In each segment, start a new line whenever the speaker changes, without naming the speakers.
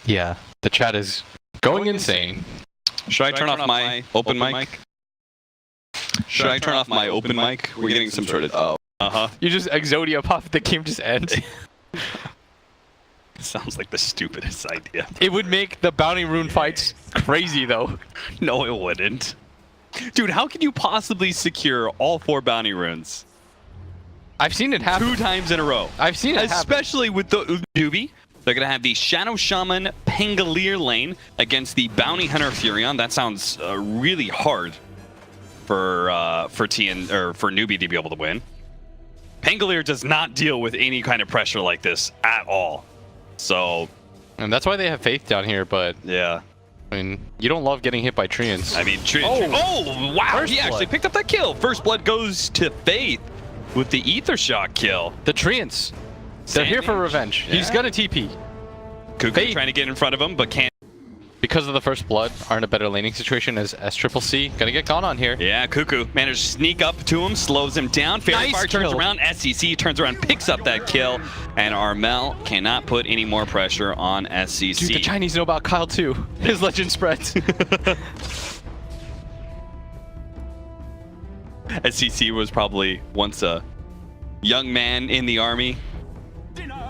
Yeah, the chat is going insane.
Should I turn off my open mic? Should I turn off my open mic? We're getting some sort of...
You just Exodia pop, the game just ends.
Sounds like the stupidest idea.
It would make the bounty rune fights crazy, though.
No, it wouldn't. Dude, how can you possibly secure all 4 bounty runes?
I've seen it happen
2 times in a row.
I've seen it
Especially happen. With the Newbee. They're going to have the Shadow Shaman Pangolier lane against the Bounty Hunter Furion. That sounds really hard for Newbee to be able to win. Pangolier does not deal with any kind of pressure like this at all. So,
and that's why they have Faith down here, but
yeah.
I mean, you don't love getting hit by Treants.
I mean, oh wow, he actually picked up that kill. First blood goes to Faith with the Ether Shock kill.
The Treants, they're here for revenge. Yeah. He's gonna TP.
Cuckoo trying to get in front of him, but can't.
Because of the first blood, are in a better laning situation as SCC. Gonna get gone on here.
Yeah, Cuckoo managed to sneak up to him, slows him down. Fairy Fire turns around, SCC turns around, picks up that kill, and Armel cannot put any more pressure on SCC.
Dude, the Chinese know about Kyle too. His legend spreads.
SCC was probably once a young man in the army,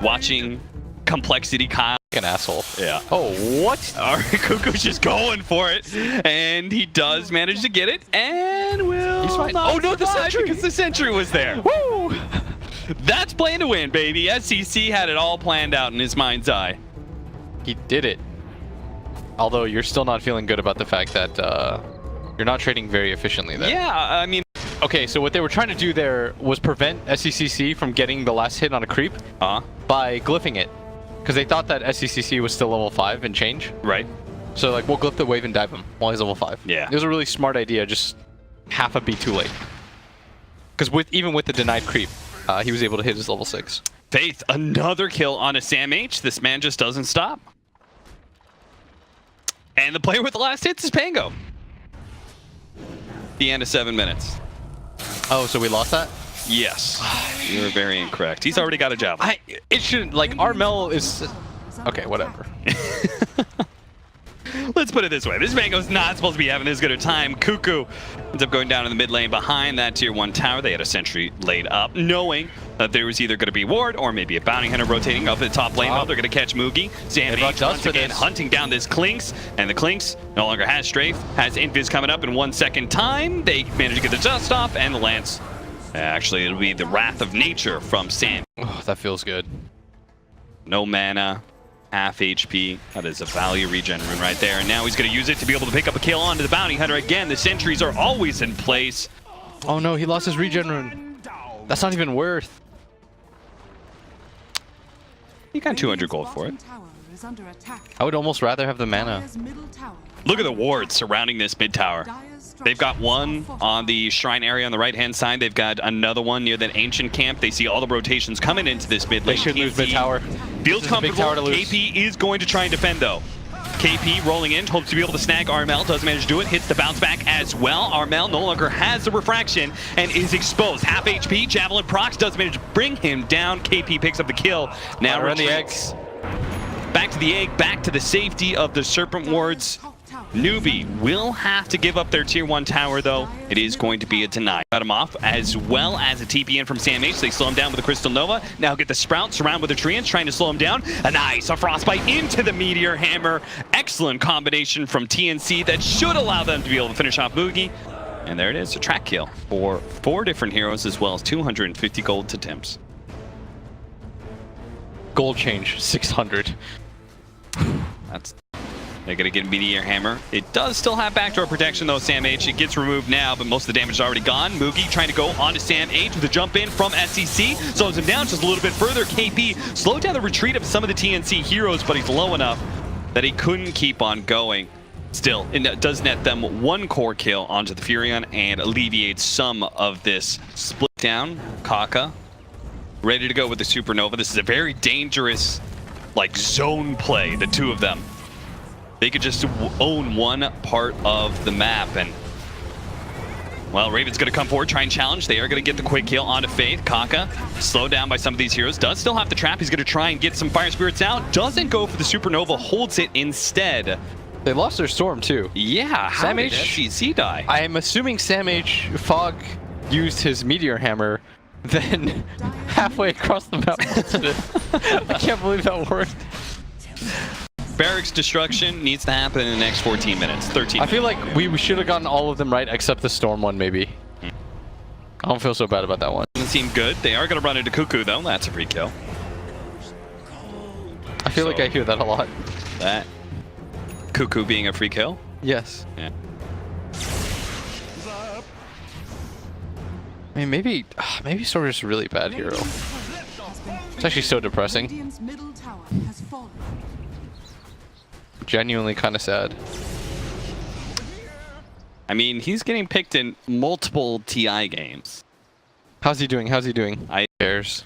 watching Complexity Kyle.
An asshole.
Yeah.
Oh, what?
Alright, Cuckoo's just going for it. And he does manage to get it. And will.
He's fine. Oh no, the sentry!
Because the sentry was there.
Woo!
That's playing to win, baby. SCC had it all planned out in his mind's eye.
He did it. Although you're still not feeling good about the fact that you're not trading very efficiently there.
Yeah, I mean.
Okay, so what they were trying to do there was prevent SCC from getting the last hit on a creep by glyphing it. Because they thought that SCC was still level 5 and change.
Right.
So like, we'll glyph the wave and dive him while he's level 5.
Yeah.
It was a really smart idea, just half a beat too late. Because even with the denied creep, he was able to hit his level 6.
Faith, another kill on a Sam H. This man just doesn't stop. And the player with the last hits is Pango. The end of 7 minutes.
Oh, so we lost that?
Yes. You were very incorrect. He's already got a job.
It shouldn't, like, Armel is... Okay, whatever.
Let's put it this way. This Mango's not supposed to be having as good a time. Cuckoo ends up going down in the mid lane behind that tier 1 tower. They had a sentry laid up, knowing that there was either going to be ward or maybe a bounty hunter rotating up at the top lane. They're going to catch Moogie. Sam H once again hunting down this Clinks, and the Clinks no longer has strafe, has invis coming up in 1 second time. They manage to get the dust off, and the Lance. Actually, it'll be the Wrath of Nature from Sam.
Oh, that feels good.
No mana, half HP. That is a value regen rune right there. And now he's going to use it to be able to pick up a kill onto the Bounty Hunter. Again, the sentries are always in place.
Oh no, he lost his regen rune. That's not even worth.
You got 200 gold for it.
I would almost rather have the mana.
Look at the wards surrounding this mid tower. They've got one on the shrine area on the right-hand side. They've got another one near that ancient camp. They see all the rotations coming into this mid lane.
They should lose mid tower.
Feels comfortable. KP is going to try and defend, though. KP rolling in, hopes to be able to snag Armel. Does manage to do it. Hits the bounce back as well. Armel no longer has the refraction and is exposed. Half HP. Javelin procs does manage to bring him down. KP picks up the kill. Now
run the eggs.
Back to the egg. Back to the safety of the Serpent Wards. Newbee will have to give up their tier 1 tower, though. It is going to be a deny. Cut him off, as well as a TP in from Sam H. They slow him down with the Crystal Nova. Now get the Sprout, surround with the Treants, trying to slow him down. A nice, a Frostbite into the Meteor Hammer. Excellent combination from TNC that should allow them to be able to finish off Moogie. And there it is, a track kill for 4 different heroes, as well as 250 gold to Tim's.
Gold change, 600.
That's... They're going to get Meteor Hammer. It does still have backdoor protection, though, Sam H. It gets removed now, but most of the damage is already gone. Moogie trying to go onto Sam H with a jump in from SCC. Slows him down just a little bit further. KP slowed down the retreat of some of the TNC heroes, but he's low enough that he couldn't keep on going. Still, it does net them 1 core kill onto the Furion and alleviates some of this split down. Kaka ready to go with the Supernova. This is a very dangerous, like, zone play, the 2 of them. They could just own one part of the map, and Well, Raven's going to come forward, try and challenge. They are going to get the quick kill onto Faith. Kaka, slowed down by some of these heroes, does still have the trap. He's going to try and get some Fire Spirits out. Doesn't go for the Supernova, holds it instead.
They lost their Storm too.
Yeah, how did SCC die?
I am assuming Sam H. Fog used his Meteor Hammer, then halfway across the map. I can't believe that worked.
Barracks destruction needs to happen in the next 14 minutes, 13
I feel like we should have gotten all of them right except the Storm one, maybe. I don't feel so bad about that one.
Doesn't seem good. They are going to run into Cuckoo, though. That's a free kill.
I feel like I hear that a lot.
That Cuckoo being a free kill?
Yes.
Yeah.
I mean, maybe Storm is a really bad hero. It's actually so depressing. Genuinely kind of sad.
I mean, he's getting picked in multiple TI games.
How's he doing? How's he doing? I cares.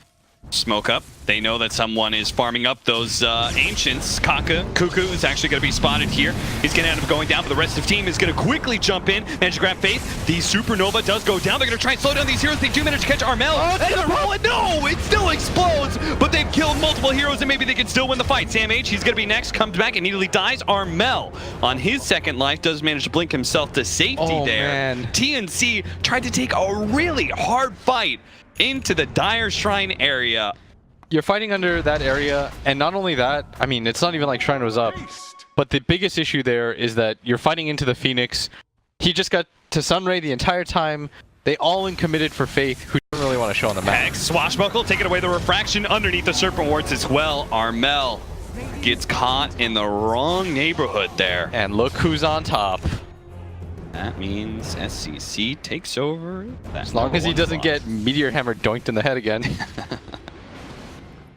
Smoke up. They know that someone is farming up those ancients. Cuckoo is actually going to be spotted here. He's going to end up going down, but the rest of the team is going to quickly jump in. Manage to grab Faith. The Supernova does go down. They're going to try and slow down these heroes. They do manage to catch Armel. Oh, and they're rolling. No, it still explodes, but they've killed multiple heroes, and maybe they can still win the fight. Sam H, he's going to be next, comes back, immediately dies. Armel, on his second life, does manage to blink himself to safety there. Man. TNC tried to take a really hard fight into the Dire Shrine area.
You're fighting under that area, and not only that, I mean, it's not even like Shrine was up, but the biggest issue there is that you're fighting into the Phoenix. He just got to Sunray the entire time. They all in committed for Faith, who don't really want to show on the map.
Hex, Swashbuckle, taking away the refraction underneath the Serpent Wards as well. Armel gets caught in the wrong neighborhood there.
And look who's on top.
That means SCC takes over.
As long as he doesn't get Meteor Hammer doinked in the head again.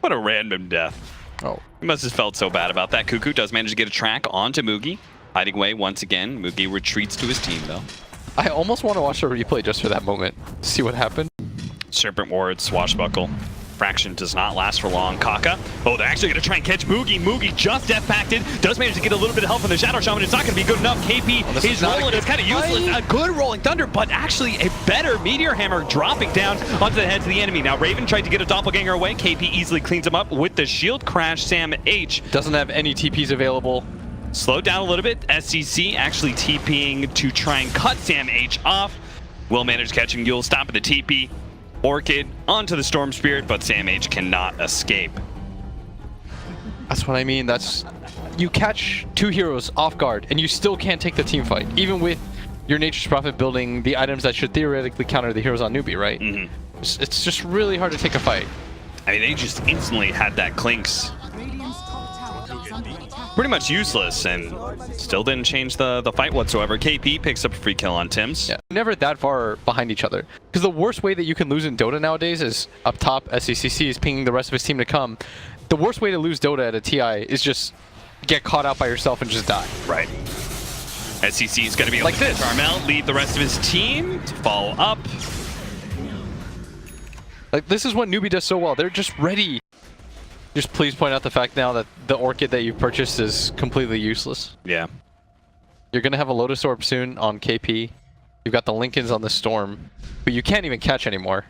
What a random death.
Oh.
He must have felt so bad about that. Cuckoo does manage to get a track onto Moogie. Hiding away once again. Moogie retreats to his team, though.
I almost want to watch the replay just for that moment. See what happened.
Serpent Ward, Swashbuckle. Fraction does not last for long. Kaka. Oh, they're actually going to try and catch Moogie. Moogie just death pacted. Does manage to get a little bit of help from the Shadow Shaman. It's not going to be good enough. KP is rolling. It's kind of useless. A good Rolling Thunder, but actually a better Meteor Hammer dropping down onto the heads of the enemy. Now, Raven tried to get a Doppelganger away. KP easily cleans him up with the shield crash. Sam H
doesn't have any TPs available.
Slowed down a little bit. SCC actually TPing to try and cut Sam H off. Will manage catching Yule, stopping the TP. Orchid onto the Storm Spirit, but Sam H cannot escape.
That's what I mean. That's, you catch two heroes off guard and you still can't take the team fight, even with your Nature's Prophet building the items that should theoretically counter the heroes on Newbee, right?
Mm-hmm.
It's just really hard to take a fight.
I mean, they just instantly had that Clinks. Pretty much useless, and still didn't change the fight whatsoever. KP picks up a free kill on Tims.
Yeah, never that far behind each other. Because the worst way that you can lose in Dota nowadays is up top, SCCC is pinging the rest of his team to come. The worst way to lose Dota at a TI is just get caught out by yourself and just die.
Right. SCC is going to be able to catch Armel, lead the rest of his team to follow up.
Like, this is what Newbee does so well. They're just ready. Just please point out the fact now that the Orchid that you purchased is completely useless.
Yeah.
You're going to have a Lotus Orb soon on KP. You've got the Lincolns on the Storm, but you can't even catch anymore.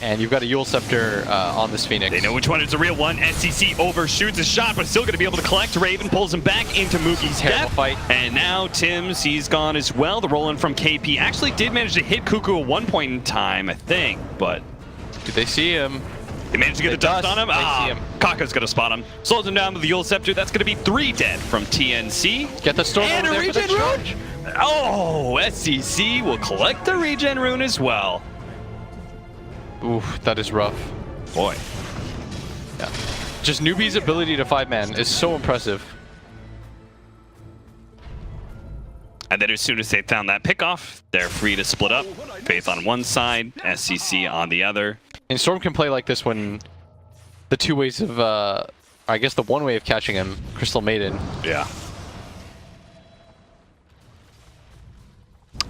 And you've got a Yule Scepter on this Phoenix.
They know which one is the real one. SCC overshoots his shot, but still going to be able to collect. Raven pulls him back into Moogie's death.
Fight.
And now Tims, he's gone as well. The roll-in from KP actually did manage to hit Cuckoo at one point in time, I think, but...
Did they see him?
They managed to get the dust on him.
See him.
Kaka's going to spot him. Slows him down with the Yule Scepter. That's going to be 3 dead from TNC.
Get the Storm
and
over
a
there
regen rune. Oh, SCC will collect the regen rune as well.
Oof, that is rough.
Boy.
Yeah. Just Newbee's ability to 5-man is so impressive.
And then as soon as they found that pickoff, they're free to split up. Faith on one side, SCC on the other.
And Storm can play like this when the two ways of, I guess the one way of catching him, Crystal Maiden.
Yeah.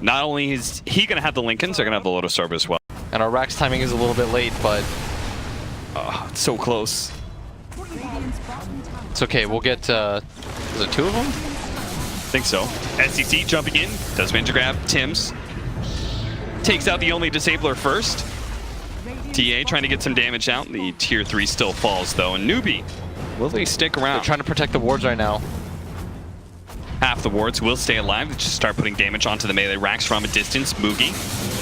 Not only is he going to have the Lincolns, they're going to have the Lotus Orb as well.
And our Rax timing is a little bit late, but...
it's so close.
It's okay, we'll get, is it 2 of them?
I think so. SCC jumping in, does manage to grab Tims. takes out the only disabler first. TA trying to get some damage out. The tier 3 still falls though. And Newbee, will they stick around?
They're trying to protect the wards right now.
Half the wards will stay alive. They just start putting damage onto the melee racks from a distance. Mugi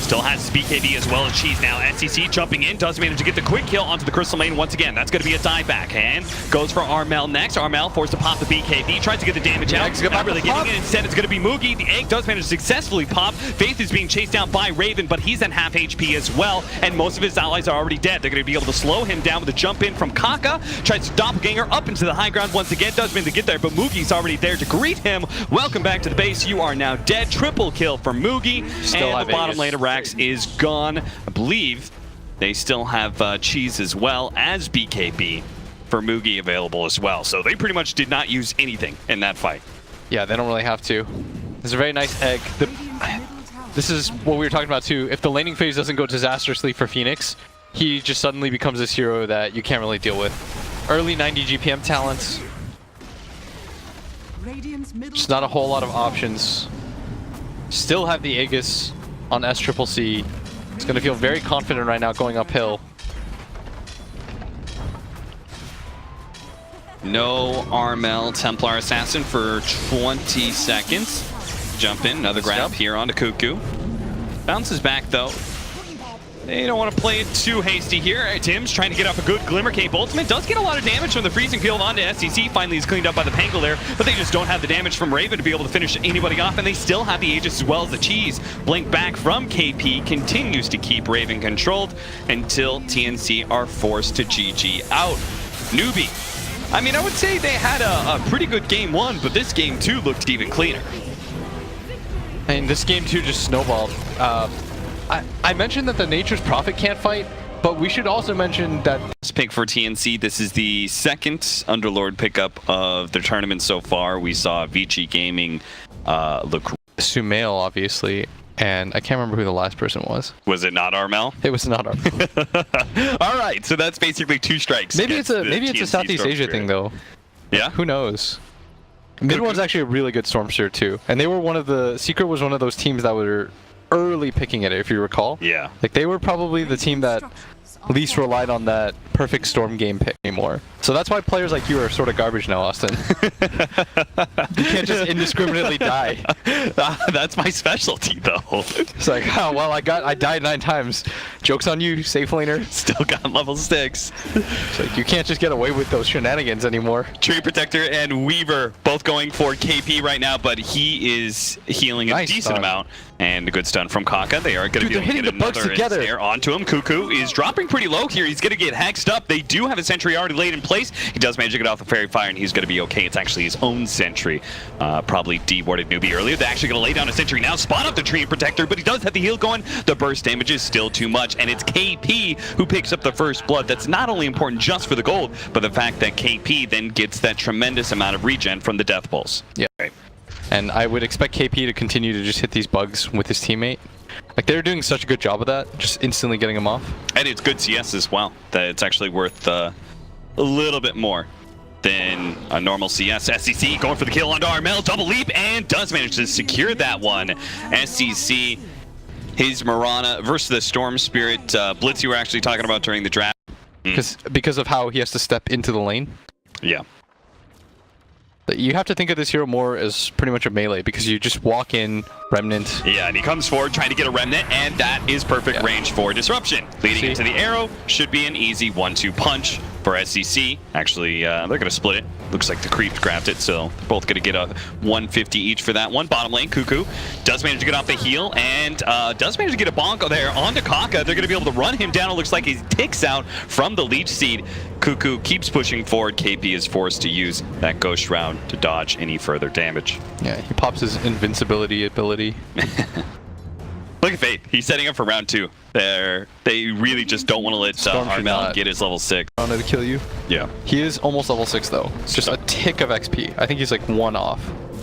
still has BKB as well as Cheese now. SCC jumping in, does manage to get the quick kill onto the Crystal Main once again. That's going to be a dieback. And goes for Armel next. Armel forced to pop the BKB, tries to get the damage out. Not really getting it. Instead, it's going to be Mugi. The egg does manage to successfully pop. Faith is being chased down by Raven, but he's at half HP as well. And most of his allies are already dead. They're going to be able to slow him down with a jump in from Kaka. Tries to doppelganger up into the high ground once again. Does manage to get there, but Mugi's already there to greet him. Welcome back to the base. You are now dead. Triple kill for Mugi.
Still
and the bottom lane of Rax is gone. I believe they still have Cheese as well as BKB for Mugi available as well. So they pretty much did not use anything in that fight.
Yeah, they don't really have to. It's a very nice egg. This is what we were talking about too. If the laning phase doesn't go disastrously for Phoenix, he just suddenly becomes this hero that you can't really deal with. Early 90 GPM talents. Just not a whole lot of options. Still have the Aegis on SCCC. He's going to feel very confident right now going uphill.
No Armel Templar Assassin for 20 seconds. Jump in, another grab here onto Cuckoo. Bounces back though. They don't want to play it too hasty here. Tim's trying to get off a good Glimmer Cape ultimate. Does get a lot of damage from the freezing field onto SCC. Finally is cleaned up by the Pangle there, but they just don't have the damage from Raven to be able to finish anybody off, and they still have the Aegis as well as the Cheese. Blink back from KP continues to keep Raven controlled until TNC are forced to GG out. Newbee. I mean, I would say they had a pretty good game 1, but this game 2 looked even cleaner.
And this game 2 just snowballed. I mentioned that the Nature's Prophet can't fight, but we should also mention that...
Let's pick for TNC. This is the second Underlord pickup of the tournament so far. We saw Vici Gaming look...
Sumail, obviously, and I can't remember who the last person was.
Was it not Armel?
It was not Armel.
All right, so that's basically 2 strikes.
Maybe it's a Southeast Asia thing, though.
Yeah?
Who knows? Mid one's actually a really good Storm Spirit, too. And they were one of the... Secret was one of those teams that were early picking it, if you recall.
Yeah.
Like, they were probably the team that least relied on that perfect Storm game pick anymore. So that's why players like you are sort of garbage now, Austin. You can't just indiscriminately die.
That's my specialty, though.
It's like, oh, well, I died 9 times. Joke's on you, safe laner.
Still got level 6.
It's like, you can't just get away with those shenanigans anymore.
Tree Protector and Weaver both going for KP right now, but he is healing a decent amount. And a good stun from Kaka. They are going to be able to get another ensnare onto him. Cuckoo is dropping pretty low here. He's going to get hexed up. They do have a sentry already laid in place. He does manage to get off the Fairy Fire, and he's going to be okay. It's actually his own sentry. Probably de-warded Newbee earlier. They're actually going to lay down a sentry now. Spot up the Tree Protector, but he does have the heal going. The burst damage is still too much, and it's KP who picks up the first blood. That's not only important just for the gold, but the fact that KP then gets that tremendous amount of regen from the Death Pulse.
Yeah.
Okay.
And I would expect KP to continue to just hit these bugs with his teammate. Like, they're doing such a good job of that, just instantly getting him off.
And it's good CS as well, that it's actually worth a little bit more than a normal CS. SCC going for the kill onto Armel, double leap, and does manage to secure that one. SCC, his Mirana versus the Storm Spirit blitz you were actually talking about during the draft.
Because of how he has to step into the lane.
Yeah.
You have to think of this hero more as pretty much a melee, because you just walk in, Remnant.
Yeah, and he comes forward trying to get a Remnant, and that is perfect range for Disruption. Leading into the arrow should be an easy 1-2 punch for SCC. Actually, they're going to split it. Looks like the Creep grabbed it, so they're both going to get a 150 each for that one. Bottom lane, Cuckoo does manage to get off the heal, and does manage to get a bonk there onto Kaka. They're going to be able to run him down. It looks like he ticks out from the Leech Seed. Cuckoo keeps pushing forward. KP is forced to use that Ghost Round to dodge any further damage.
Yeah, he pops his invincibility ability.
Look at Faith. He's setting up for round 2. They really just don't want to let Armel get his level 6.
Wanted to kill you.
Yeah.
He is almost level 6 though. It's just a tick of XP. I think he's like 1 off.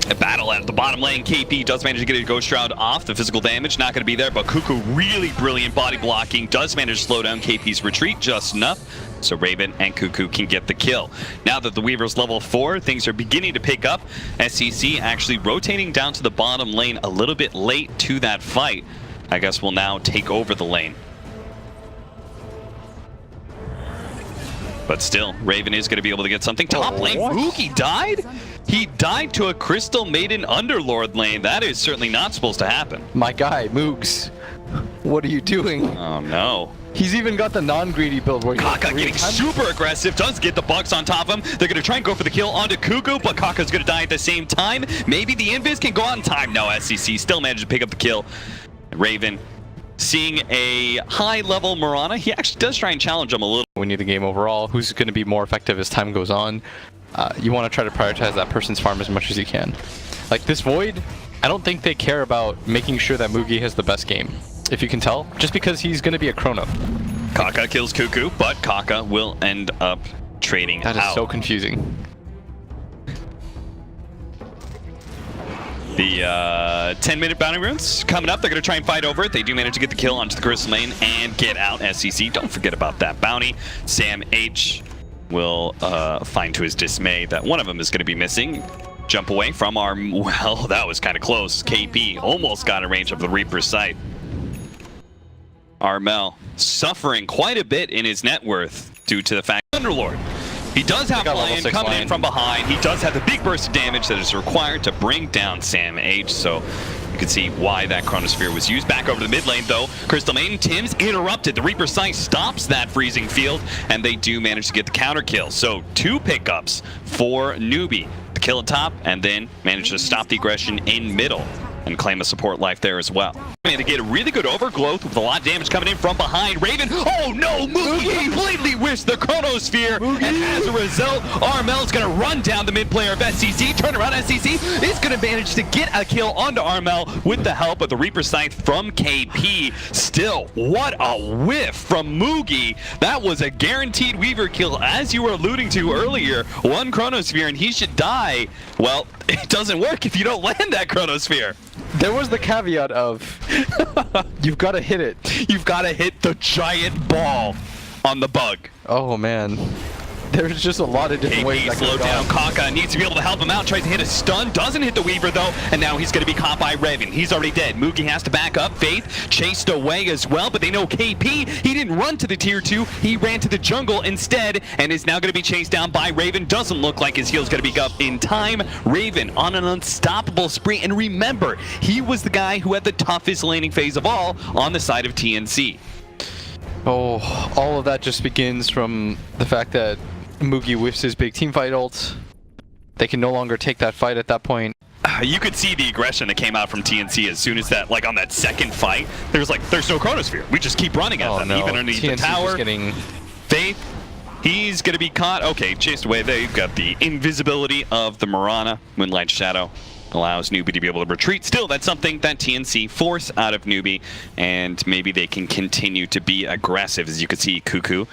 A battle at the bottom lane. KP does manage to get a Ghost Shroud off. The physical damage not going to be there, but Cuckoo really brilliant body blocking. Does manage to slow down KP's retreat just enough, so Raven and Cuckoo can get the kill. Now that the Weaver's level 4, things are beginning to pick up. SCC actually rotating down to the bottom lane a little bit late to that fight. I guess, will now take over the lane. But still, Raven is going to be able to get something. Top lane, Moogie died? He died to a Crystal Maiden Underlord lane. That is certainly not supposed to happen.
My guy, Moogs. What are you doing?
Oh no.
He's even got the non-greedy build where
Kaka getting super aggressive, does get the Bucks on top of him. They're going to try and go for the kill onto Cuckoo, but Kaka's going to die at the same time. Maybe the Invis can go out in time. No, SCC still managed to pick up the kill. Raven seeing a high-level Mirana. He actually does try and challenge him a little.
We need the game overall. Who's going to be more effective as time goes on? You want to try to prioritize that person's farm as much as you can. Like this Void, I don't think they care about making sure that Moogie has the best game. If you can tell, just because he's going to be a Chrono.
Kaka kills Cuckoo, but Kaka will end up trading out.
That is so confusing.
The 10-minute bounty runes coming up. They're going to try and fight over it. They do manage to get the kill onto the Crystal lane and get out SCC. Don't forget about that bounty. Sam H will find to his dismay that one of them is going to be missing. Jump away from our... Well, that was kind of close. KP almost got in range of the Reaper's sight. Armel suffering quite a bit in his net worth due to the fact Underlord. He does have Lion coming in from behind. He does have the big burst of damage that is required to bring down Sam H. So you can see why that Chronosphere was used. Back over to the mid lane though. Crystal Maiden, Tim's interrupted. The Reaper's Sight stops that freezing field, and they do manage to get the counter kill. So 2 pickups for Newbee. The kill at top, and then manage to stop the aggression in middle and claim a support life there as well. And to get a really good overgrowth with a lot of damage coming in from behind. Raven, oh no, Moogie completely whiffs the Chronosphere, and as a result, Armel's gonna run down the mid player of SCC. Turn around, SCC is gonna manage to get a kill onto Armel with the help of the Reaper Scythe from KP. Still, what a whiff from Moogie. That was a guaranteed Weaver kill, as you were alluding to earlier. 1 Chronosphere and he should die. Well, it doesn't work if you don't land that Chronosphere.
There was the caveat of, you've got to hit it.
You've got to hit the giant ball on the bug.
Oh man. There's just a lot of different ways that
slow down. Kaka needs to be able to help him out. Tries to hit a stun. Doesn't hit the Weaver though. And now he's going to be caught by Raven. He's already dead. Moogie has to back up. Faith chased away as well. But they know KP. He didn't run to the tier 2. He ran to the jungle instead. And is now going to be chased down by Raven. Doesn't look like his heal's going to be up in time. Raven on an unstoppable spree. And remember, he was the guy who had the toughest laning phase of all on the side of TNC.
Oh, all of that just begins from the fact that Moogie whiffs his big team fight ult. They can no longer take that fight at that point.
You could see the aggression that came out from TNC as soon as that, like on that second fight, there's no Chronosphere. We just keep running at them, even underneath the tower. Faith, he's gonna be caught. Okay, chased away. They've got the invisibility of the Mirana. Moonlight Shadow allows Newbee to be able to retreat. Still, that's something that TNC force out of Newbee, and maybe they can continue to be aggressive. As you can see, Cuckoo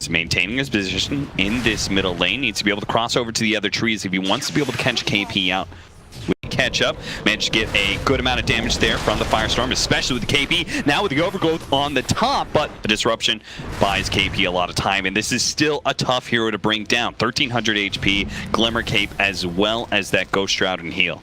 is maintaining his position in this middle lane. Needs to be able to cross over to the other trees if he wants to be able to catch KP out. Catch up, managed to get a good amount of damage there from the Firestorm, especially with the KP. Now with the overgrowth on the top, but the disruption buys KP a lot of time, and this is still a tough hero to bring down. 1300 HP, Glimmer Cape, as well as that Ghost Shroud and heal.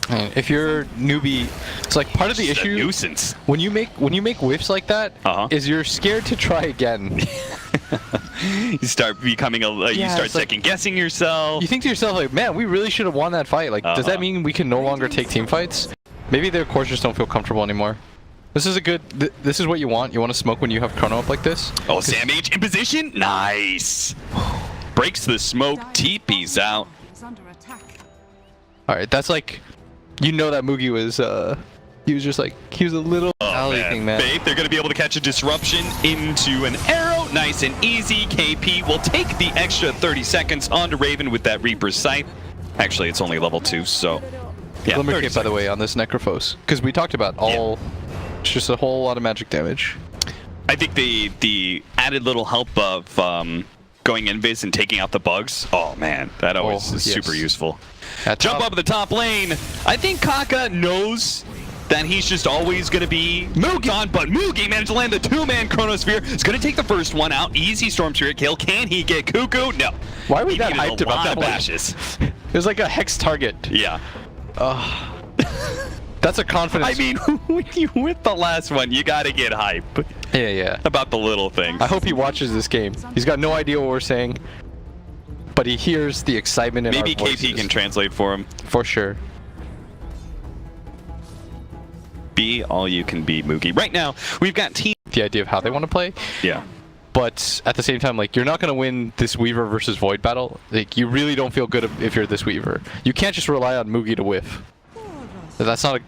And if you're Newbie, it's like part of the issue.
Nuisance.
When you make whiffs like that, is you're scared to try again.
You start becoming you start second guessing yourself.
You think to yourself like, man, we really should have won that fight. Like, does that mean we can no longer take team fights? Maybe their cores just don't feel comfortable anymore. This is a good. This is what you want. You want to smoke when you have Chrono up like this.
Oh, Sam H in position. Nice. Breaks the smoke. TP's out.
All right, that's like, you know that Moogie was. He was just like, he was a little man.
Faith, they're going to be able to catch a disruption into an arrow. Nice and easy. KP will take the extra 30 seconds onto Raven with that Reaper's Scythe. Actually, it's only level 2, so yeah.
Glimmer Cape, by the way, on this Necrophos, because we talked about it's just a whole lot of magic damage.
I think the added little help of going invis and taking out the bugs. Oh man, that always is super useful. Jump up at the top lane. I think Kaka knows that he's just always going to be Moogie on, but Moogie managed to land the 2-man Chronosphere. He's going to take the first one out. Easy Storm Spirit kill. Can he get Cuckoo? No.
Why are we that hyped about that
bashes?
It was like a hex target.
Yeah.
That's a confidence.
I mean, when you with the last one, you gotta get hype.
Yeah.
About the little things.
I hope he watches this game. He's got no idea what we're saying, but he hears the excitement in
Maybe
our voices.
KP can translate for him.
For sure.
Be all you can be, Moogie. Right now, we've got team.
The idea of how they want to play.
Yeah.
But at the same time, like, you're not going to win this Weaver versus Void battle. Like, you really don't feel good if you're this Weaver. You can't just rely on Moogie to whiff. That's not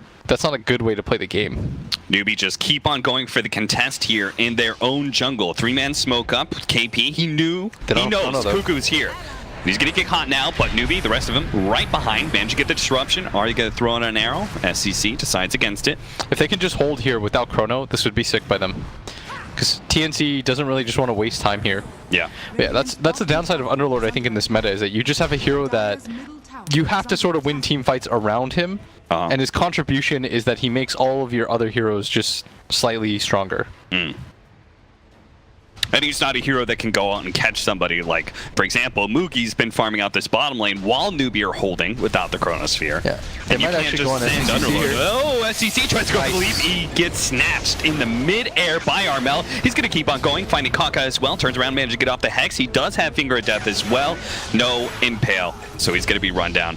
a good way to play the game.
Newbee just keep on going for the contest here in their own jungle. 3-man smoke up. KP, he knows Cuckoo's here. He's going to get caught now, but Newbee, the rest of them, right behind. Managed to get the disruption. Are you going to throw in an arrow? SCC decides against it.
If they can just hold here without Chrono, this would be sick by them. Because TNC doesn't really just want to waste time here.
Yeah.
But yeah, that's the downside of Underlord, I think, in this meta, is that you just have a hero that you have to sort of win team fights around him, and his contribution is that he makes all of your other heroes just slightly stronger.
And he's not a hero that can go out and catch somebody. Like, for example, Moogie's been farming out this bottom lane while Newbee are holding without the Chronosphere.
Yeah.
And you can't just send Underlord. Oh, SCC tries to go for the leap. He gets snatched in the mid-air by Armel. He's going to keep on going, finding Kaka as well. Turns around, manages to get off the Hex. He does have Finger of Death as well. No Impale, so he's going to be run down.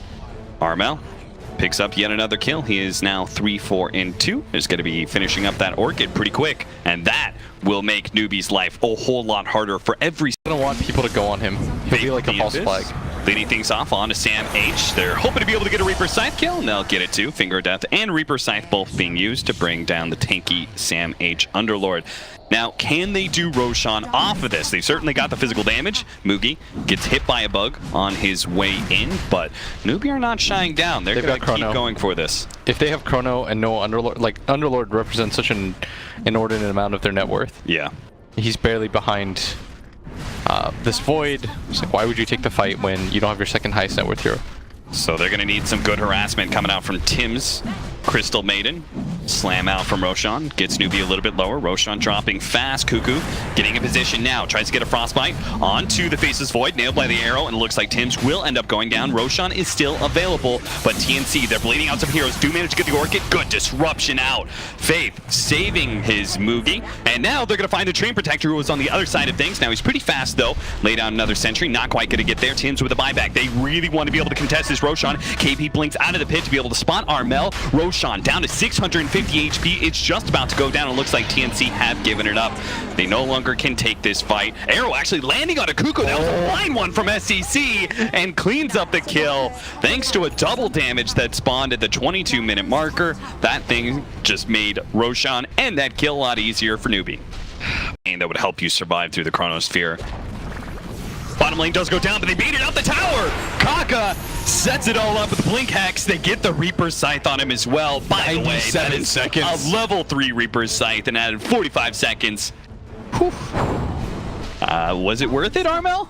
Armel picks up yet another kill. He is now 3-4-2. He's going to be finishing up that Orchid pretty quick, and that will make Newbee's life a whole lot harder for every.
I don't want people to go on him. He'll be like a false flag.
Leading things off on to Sam H. They're hoping to be able to get a Reaper Scythe kill, and they'll get it too. Finger of Death and Reaper Scythe both being used to bring down the tanky Sam H. Underlord. Now, can they do Roshan off of this? They've certainly got the physical damage. Moogie gets hit by a bug on his way in, but Newbee are not shying down. They're going to keep going for this.
If they have Chrono and no Underlord, like, Underlord represents such an inordinate amount of their net worth.
Yeah.
He's barely behind this Void. It's like, why would you take the fight when you don't have your second highest net worth hero?
So they're going to need some good harassment coming out from Tim's Crystal Maiden. Slam out from Roshan. Gets Newbee a little bit lower. Roshan dropping fast. Cuckoo getting in position now. Tries to get a Frostbite onto the Faceless Void. Nailed by the arrow, and it looks like Tim's will end up going down. Roshan is still available, but TNC, they're bleeding out some heroes. Do manage to get the Orchid. Good disruption out. Faith saving his Moogie. And now they're going to find the Train Protector, who was on the other side of things. Now he's pretty fast, though. Lay down another sentry. Not quite going to get there. Tim's with a buyback. They really want to be able to contest this Roshan. KP blinks out of the pit to be able to spot Armel. Roshan down to 650 HP. It's just about to go down. It looks like TNC have given it up. They no longer can take this fight. Arrow actually landing on a Cuckoo. That was a line one from SCC and cleans up the kill. Thanks to a double damage that spawned at the 22-minute marker. That thing just made Roshan and that kill a lot easier for Newbee. And that would help you survive through the Chronosphere. Bottom lane does go down, but they beat it out the tower. Kaka sets it all up with Blink Hex. They get the Reaper Scythe on him as well. By the way, that is
seconds.
A level 3 Reaper Scythe and added 45 seconds. Was it worth it, Armel?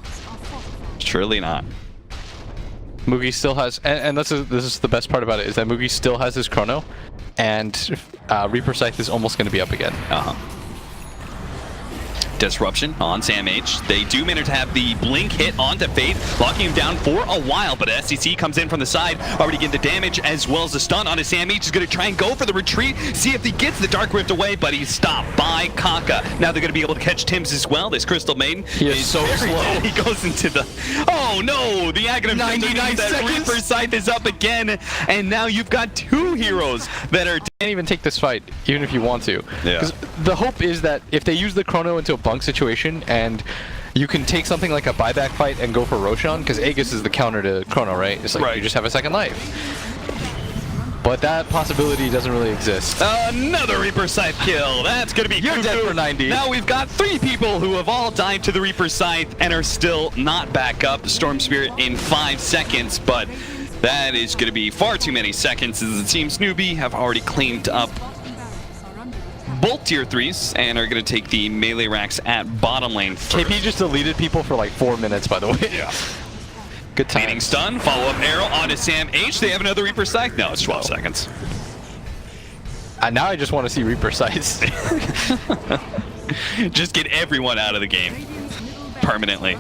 Surely not.
Moogie still has, and this is the best part about it, is that Moogie still has his Chrono, and Reaper Scythe is almost going to be up again.
Disruption on Sam H. They do manage to have the blink hit onto Faith, locking him down for a while, but SCC comes in from the side, already getting the damage as well as the stun onto Sam H. Is going to try and go for the retreat, see if he gets the Dark Rift away, but he's stopped by Kaka. Now they're going to be able to catch Tim's as well. This Crystal Maiden is
so slow.
He goes into the... Oh no! The Aghanim
99 seconds.
Reaper Scythe is up again, and now you've got two heroes that are...
Can't even take this fight, even if you want to.
Yeah.
The hope is that if they use the Chrono into a bunk situation, and you can take something like a buyback fight and go for Roshan, because Aegis is the counter to Chrono, right? It's like you just have a second life. But that possibility doesn't really exist.
Another Reaper Scythe kill. That's going to be
You're dead for 90.
Now we've got 3 people who have all died to the Reaper Scythe and are still not back up. Storm Spirit in 5 seconds, but that is going to be far too many seconds, as it seems Newbee have already cleaned up both tier 3s and are going to take the melee racks at bottom lane first.
KP just deleted people for like 4 minutes, by the way.
Yeah.
Good time.
Leading stun, follow-up arrow onto Sam H. They have another Reaper Scythe. No, it's 12 seconds.
And now I just want to see Reaper Scythes.
Just get everyone out of the game permanently.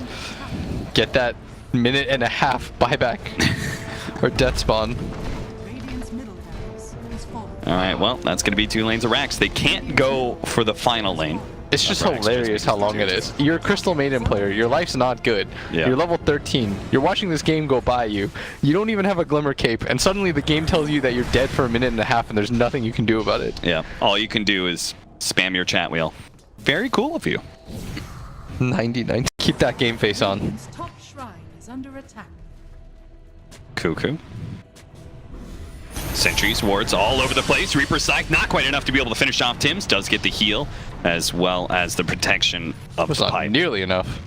Get that minute and a half buyback or death spawn.
All right, well, that's going to be 2 lanes of Rax. They can't go for the final lane.
It's just hilarious how long it is. You're a Crystal Maiden player. Your life's not good.
Yeah.
You're level 13. You're watching this game go by you. You don't even have a Glimmer Cape, and suddenly the game tells you that you're dead for a minute and a half, and there's nothing you can do about it.
Yeah, all you can do is spam your chat wheel. Very cool of you.
99. Keep that game face on.
Top shrine is under attack.
Cuckoo. Sentries, wards all over the place. Reaper Scythe, not quite enough to be able to finish off Tims. Does get the heal, as well as the protection of
Was
the
not
pipe.
nearly enough.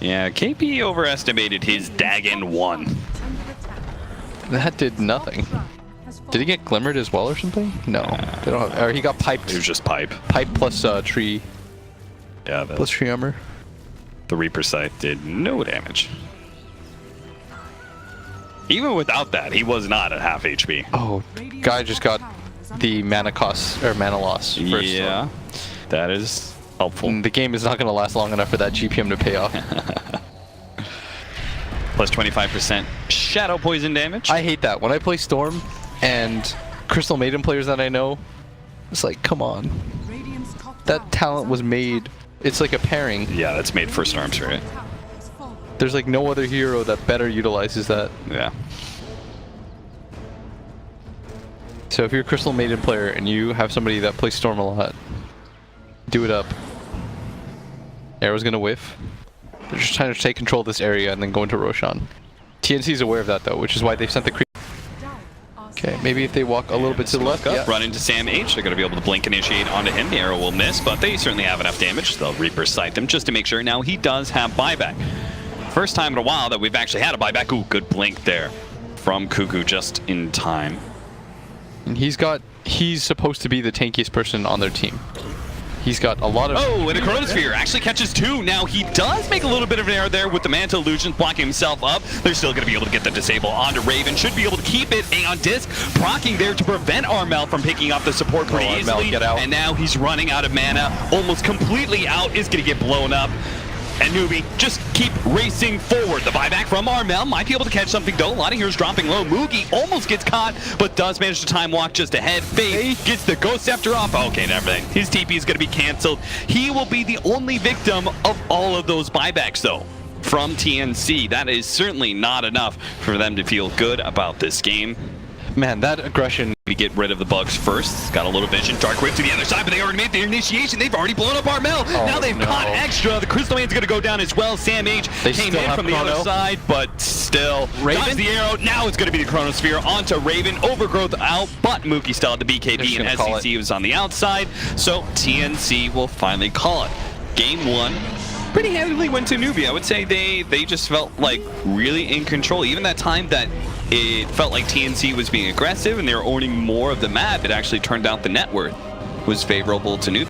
Yeah, KP overestimated his Dagon 1.
Under attack.
That did nothing.
Shrine has fallen.
Did he get glimmered as well or something? No. They don't have, or he got piped.
It was just pipe.
Pipe plus tree.
Yeah,
Plus tree armor.
the Reaper Scythe did no damage. Even without that, he was not at half HP.
Oh, guy just got the mana cost or mana loss first.
Yeah, that is helpful.
And the game is not going to last long enough for that GPM to pay off.
Plus 25% shadow poison damage.
I hate that. When I play Storm and Crystal Maiden players that I know, it's like, come on.
Radiant's top
That
tower
talent
is
was
under
made. It's like a pairing.
Yeah, that's made for Storms, right?
attack. Tower has fallen.
There's like no other hero that better utilizes that.
Yeah.
So if you're a Crystal Maiden player and you have somebody that plays Storm a lot, do it up. Arrow's gonna whiff. They're just trying to take control of this area and then go into Roshan. TNC's aware of that though, which is why they've sent the creep.
Dire are
Okay, maybe if they walk a little bit to the left.
Up,
Yeah.
run into Sam H. They're going to be able to blink initiate onto him. The arrow will miss, but they certainly have enough damage. They'll Reaper Scythe him just to make sure. Now he does have buyback. First time in a while that we've actually had a buyback. Ooh, good blink there from Cuckoo just in time.
And he's supposed to be the tankiest person on their team. He's got a lot of.
Oh, and the Chronosphere actually catches 2. Now he does make a little bit of an error there with the Manta Illusion blocking himself up. They're still going to be able to get the disable onto Raven. Should be able to keep it on disc. Procking there to prevent Armel from picking up the support pretty
Armel,
easily.
get out.
And now he's running out of mana. Almost completely out. Is going to get blown up. And Newbee just keep racing forward. The buyback from Armel might be able to catch something though. A lot of heroes dropping low. Moogie almost gets caught, but does manage to time walk just ahead. Faith gets the Ghost Scepter off. Okay, never mind. His TP is going to be canceled. He will be the only victim of all of those buybacks though from TNC. That is certainly not enough for them to feel good about this game.
Man, that aggression.
To get rid of the bugs first. Got a little vision. Dark Whip to the other side, but they already made the initiation. They've already blown up Armel. Now they've caught extra. The Crystal Man's going to go down as well. Sam H
They
came
still
in
have
from the
Chrono.
other side, but still.
Raven?
Dodged the arrow. Now it's going to be the Chronosphere onto Raven. Overgrowth out, but Mookie still had the
They're just
BKB,
gonna
and
call
SCC was on the outside. So TNC will finally call it. Game 1. Pretty handily went to Newbee. I would say they just felt like really in control. Even that time that it felt like TNC was being aggressive and they were owning more of the map, it actually turned out the net worth was favorable to Newbee.